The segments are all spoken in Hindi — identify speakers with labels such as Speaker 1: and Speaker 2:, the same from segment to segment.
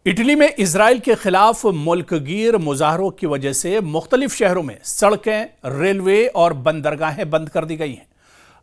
Speaker 1: इटली में इजराइल के खिलाफ मुल्कगीर मुजाहरों की वजह से मुख्तलिफ शहरों में सड़कें, रेलवे और बंदरगाहें बंद कर दी गई हैं।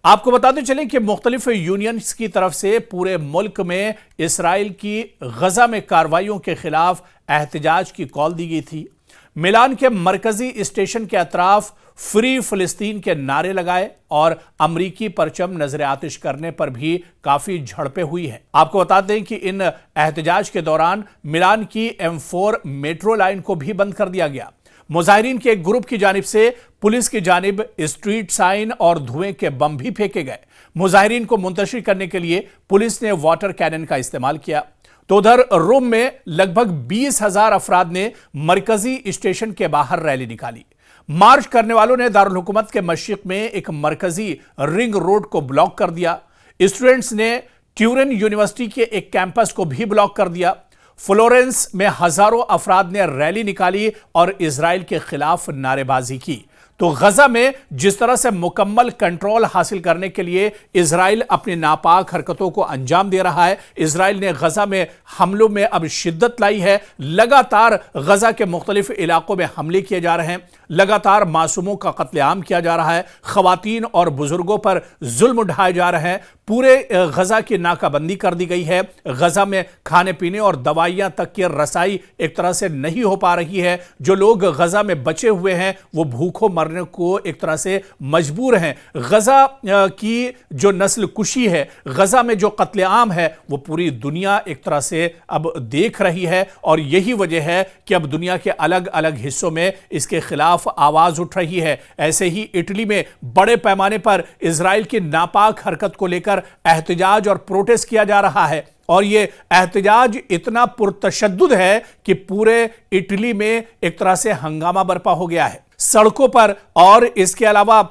Speaker 1: आपको बताते चलें कि मुख्तलिफ यूनियंस की तरफ से पूरे मुल्क में इसराइल की गजा में कार्रवाइयों के खिलाफ एहतजाज की कॉल दी गई थी। मिलान के मरकजी स्टेशन के अतराफ फ्री फिलिस्तीन के नारे लगाए और अमरीकी परचम नजर आतिश करने पर भी काफी झड़पें हुई हैं। आपको बता दें कि इन एहतजाज के दौरान मिलान की M4 मेट्रो लाइन को भी बंद कर दिया गया। मुजाहिरीन के एक ग्रुप की जानिब से पुलिस की जानिब स्ट्रीट साइन और धुएं के बम भी फेंके गए। मुजाहिरीन को मुंतशिर करने के लिए पुलिस ने वाटर कैनन का इस्तेमाल किया। तो उधर रोम में लगभग 20,000 अफराद ने मरकजी स्टेशन के बाहर रैली निकाली। मार्च करने वालों ने दारुल हुकूमत के मशरिक में एक मरकजी रिंग रोड को ब्लॉक कर दिया। स्टूडेंट्स ने ट्यूरिन यूनिवर्सिटी के एक कैंपस को भी ब्लॉक कर दिया। फ्लोरेंस में हजारों अफराद ने रैली निकाली और इजराइल के खिलाफ नारेबाजी की। तो गजा में जिस तरह से मुकम्मल कंट्रोल हासिल करने के लिए इजराइल अपनी नापाक हरकतों को अंजाम दे रहा है, इजराइल ने गजा में हमलों में अब शिद्दत लाई है। लगातार गजा के मुख्तलिफ इलाकों में हमले किए जा रहे हैं, लगातार मासूमों का कत्लेआम किया जा रहा है, खवातीन और बुजुर्गों पर जुल्म उठाए जा रहे हैं। पूरे गजा की नाकाबंदी कर दी गई है। गजा में खाने पीने और दवाइयां तक की रसाई एक तरह से नहीं हो पा रही है। जो लोग गजा में बचे हुए हैं वो भूखों मरने को एक तरह से मजबूर हैं। गजा की जो नस्ल कुशी है, गजा में जो कत्लेआम है, वो पूरी दुनिया एक तरह से अब देख रही है और यही वजह है कि अब दुनिया के अलग अलग हिस्सों में इसके खिलाफ आवाज उठ रही है। ऐसे ही इटली में बड़े पैमाने पर इजराइल की नापाक हरकत को लेकर एहतजाज और प्रोटेस्ट किया जा रहा है और ये एहतजाज इतना पुरतशद्दुद है कि पूरे इटली में एक तरह से हंगामा बर्पा हो गया है। सड़कों पर और इसके अलावा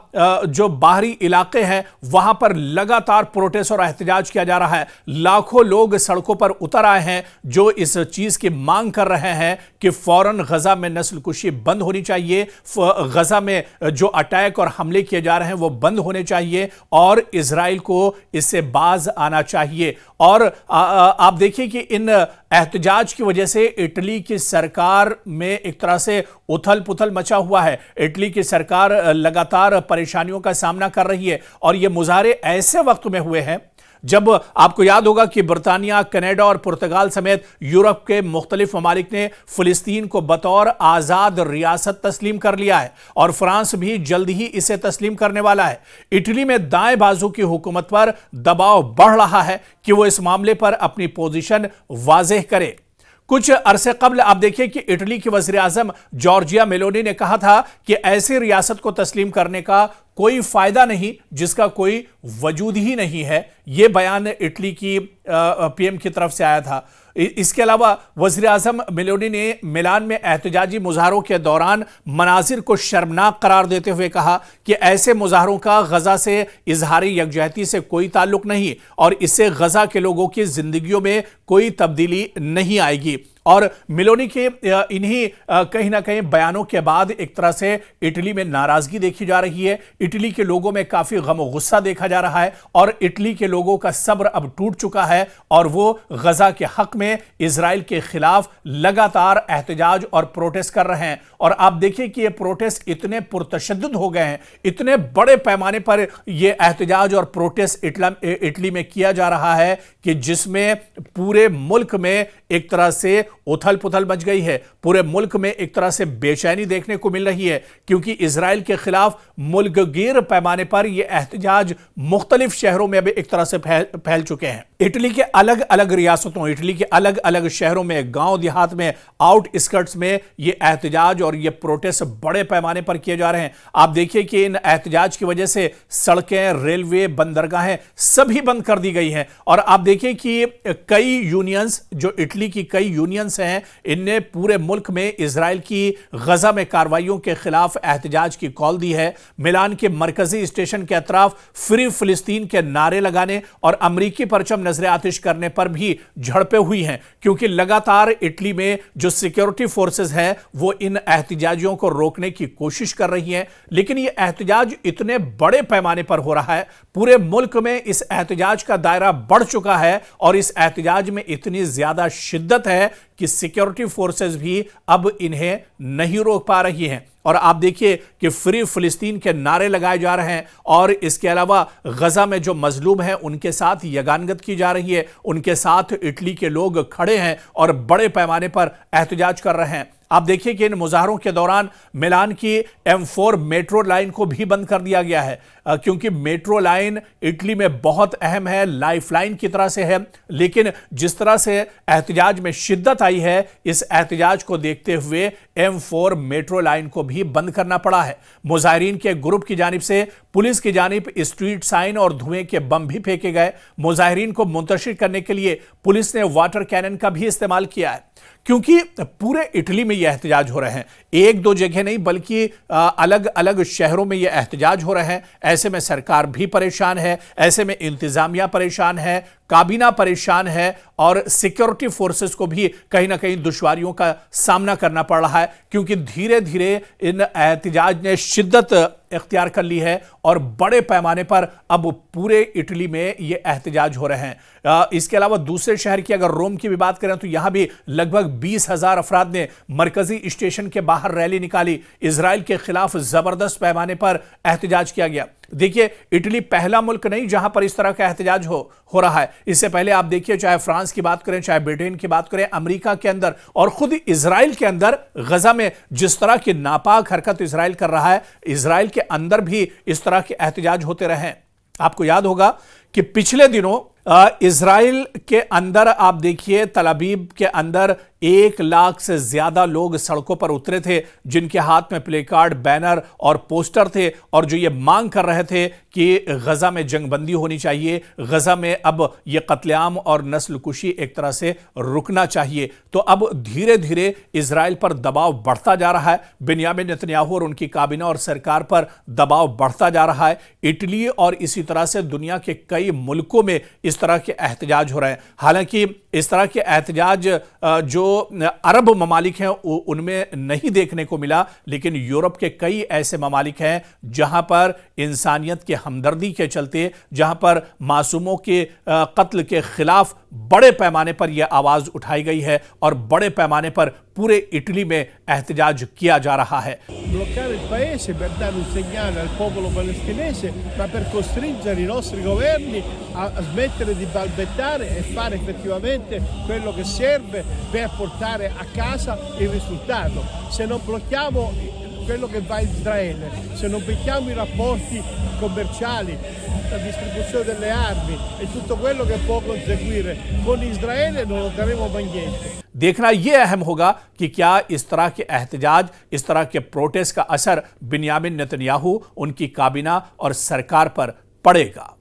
Speaker 1: जो बाहरी इलाके हैं वहां पर लगातार प्रोटेस्ट और एहतजाज किया जा रहा है। लाखों लोग सड़कों पर उतर आए हैं जो इस चीज की मांग कर रहे हैं कि फौरन गजा में नस्लकुशी बंद होनी चाहिए, गजा में जो अटैक और हमले किए जा रहे हैं वो बंद होने चाहिए और इजराइल को इससे बाज आना चाहिए। और आप देखिए कि इन एहतजाज की वजह से इटली की सरकार में एक तरह से उथल पुथल मचा हुआ है। इटली की सरकार लगातार परेशानियों का सामना कर रही है और ये मुजाहरे ऐसे वक्त में हुए हैं जब आपको याद होगा कि बरतानिया, कनाडा और पुर्तगाल समेत यूरोप के मुख्तलिफ ममालिक ने फिलिस्तीन को बतौर आज़ाद रियासत तस्लीम कर लिया है और फ्रांस भी जल्द ही इसे तस्लीम करने वाला है। इटली में दाएं बाजू की हुकूमत पर दबाव बढ़ रहा है कि वो इस मामले पर अपनी पोजीशन वाज़ेह करे। कुछ अरसे कबल आप देखिए कि इटली के वज़ीर आज़म जॉर्जिया मेलोनी ने कहा था कि ऐसी रियासत को तस्लीम करने का कोई फायदा नहीं जिसका कोई वजूद ही नहीं है। यह बयान इटली की पीएम की तरफ से आया था। इसके अलावा वज़ीर आज़म मेलोनी ने मिलान में एहतजाजी मुजाहरों के दौरान मनाजिर को शर्मनाक करार देते हुए कहा कि ऐसे मुजाहरों का गजा से इजहारी यकजहती से कोई ताल्लुक नहीं और इससे गजा के लोगों की जिंदगियों में कोई तब्दीली नहीं आएगी। और मेलोनी के इन्हीं कहीं ना कहीं बयानों के बाद एक तरह से इटली में नाराजगी देखी जा रही है। इटली के लोगों में काफी गम और गुस्सा देखा जा रहा है और इटली के लोगों का सब्र अब टूट चुका है और वो गजा के हक में इजराइल के खिलाफ लगातार एहतजाज और प्रोटेस्ट कर रहे हैं। और आप देखिए कि ये प्रोटेस्ट इतने पुरतशद्दुद हो गए हैं, इतने बड़े पैमाने पर यह एहतजाज और प्रोटेस्ट इटली में किया जा रहा है कि जिसमें पूरे मुल्क में एक तरह से उथल पुथल मच गई है। पूरे मुल्क में एक तरह से बेचैनी देखने को मिल रही है क्योंकि इजराइल के खिलाफ मुल्कगीर पैमाने पर यह एहतजाज मुख्तलिफ शहरों में भी एक तरह से फैल चुके हैं। इटली के अलग अलग रियासतों, इटली के अलग अलग शहरों में, गांव देहात में, आउटस्कर्ट्स में यह एहतजाज और यह प्रोटेस्ट बड़े पैमाने पर किए जा रहे हैं। आप देखिए कि इन एहतजाज की वजह से सड़कें, रेलवे, बंदरगाहें सभी बंद कर दी गई हैं। और आप देखिए कि कई यूनियंस, जो इटली की कई यूनियंस हैं, इनने पूरे मुल्क में इजराइल की गजा में कार्रवाइयों के खिलाफ एहतजाज की कॉल दी है। मिलान के मरकजी स्टेशन के अतराफ फ्री फिलिस्तीन के नारे लगाने और अमरीकी परचम नजर आतिश करने पर भी झड़पें हुई हैं क्योंकि लगातार इटली में जो सिक्योरिटी फोर्सेस हैं वो इन एहतजाजियों को रोकने की कोशिश कर रही हैं। लेकिन ये एहतजाज इतने बड़े पैमाने पर हो रहा है, पूरे मुल्क में इस एहतजाज का दायरा बढ़ चुका है और इस एहतजाज में इतनी ज्यादा शिद्दत है कि सिक्योरिटी फोर्सेस भी अब इन्हें नहीं रोक पा रही हैं। और आप देखिए कि फ्री फिलिस्तीन के नारे लगाए जा रहे हैं और इसके अलावा गजा में जो मजलूम हैं उनके साथ यगानगत की जा रही है, उनके साथ इटली के लोग खड़े हैं और बड़े पैमाने पर एहतजाज कर रहे हैं। आप देखिए कि इन मुजाहरों के दौरान मिलान की M4 मेट्रो लाइन को भी बंद कर दिया गया है, क्योंकि मेट्रो लाइन इटली में बहुत अहम है, लाइफ लाइन की तरह से है। लेकिन जिस तरह से एहतजाज में शिद्दत आई है, इस एहतजाज को देखते हुए M4 मेट्रो लाइन को भी बंद करना पड़ा है। मुजाहिरीन के ग्रुप की जानिब से पुलिस की जानिब स्ट्रीट साइन और धुएं के बम भी फेंके गए। मुजाहिरीन को मुंतशिर करने के लिए पुलिस ने वाटर कैनन का भी इस्तेमाल किया है, क्योंकि पूरे इटली में यह एहतजाज हो रहे हैं। एक दो जगह नहीं बल्कि अलग अलग शहरों में यह एहतजाज हो रहे हैं। ऐसे में सरकार भी परेशान है, ऐसे में इंतजामिया परेशान है, काबीना परेशान है और सिक्योरिटी फोर्सेस को भी कहीं ना कहीं दुश्वारियों का सामना करना पड़ रहा है, क्योंकि धीरे धीरे इन एहतजाज ने शिद्दत इख्तियार कर ली है और बड़े पैमाने पर अब पूरे इटली में ये एहतजाज हो रहे हैं। इसके अलावा दूसरे शहर की अगर रोम की भी बात करें तो यहां भी लगभग 20,000 अफराद ने मरकजी स्टेशन के बाहर रैली निकाली। इजराइल के खिलाफ जबरदस्त पैमाने पर एहतजाज किया गया। देखिए, इटली पहला मुल्क नहीं जहां पर इस तरह का एहतजाज हो रहा है। इससे पहले आप देखिए, चाहे फ्रांस की बात करें, चाहे ब्रिटेन की बात करें, अमेरिका के अंदर और खुद इजराइल के अंदर गजा में जिस तरह की नापाक हरकत इजराइल कर रहा है, इजराइल के अंदर भी इस तरह के एहतजाज होते रहे हैं। आपको याद होगा कि पिछले दिनों इजराइल के अंदर आप देखिए, तल अवीव के अंदर 1 लाख से ज्यादा लोग सड़कों पर उतरे थे, जिनके हाथ में प्ले कार्ड, बैनर और पोस्टर थे और जो ये मांग कर रहे थे कि गजा में जंगबंदी होनी चाहिए, गजा में अब ये कत्लेआम और नस्लकुशी एक तरह से रुकना चाहिए। तो अब धीरे धीरे इजराइल पर दबाव बढ़ता जा रहा है। बिन्यामिन नेतन्याहू और उनकी काबीना और सरकार पर दबाव बढ़ता जा रहा है। इटली और इसी तरह से दुनिया के कई मुल्कों में इस तरह के एहतजाज हो रहे हैं। हालांकि इस तरह के एहतजाज जो अरब ममालिक हैं उनमें नहीं देखने को मिला, लेकिन यूरोप के कई ऐसे ममालिक हैं जहां पर इंसानियत के हमदर्दी के चलते, जहां पर मासूमों के कत्ल के खिलाफ बड़े पैमाने पर यह आवाज उठाई गई है और बड़े पैमाने पर पूरे इटली में एहतजाज किया जा रहा है।
Speaker 2: Bloccare il paese per dare un segnale al popolo palestinese, ma per costringere i nostri governi a smettere di balbettare e fare effettivamente quello che serve per portare a casa il risultato. Se non blocchiamo quello che va in Israele, se non blocchiamo i rapporti commerciali, la distribuzione delle armi e tutto quello che può conseguire con Israele, non otterremo mai niente.
Speaker 1: देखना यह अहम होगा कि क्या इस तरह के एहतजाज, इस तरह के प्रोटेस्ट का असर बिन्यामिन नेतन्याहू, उनकी काबीना और सरकार पर पड़ेगा।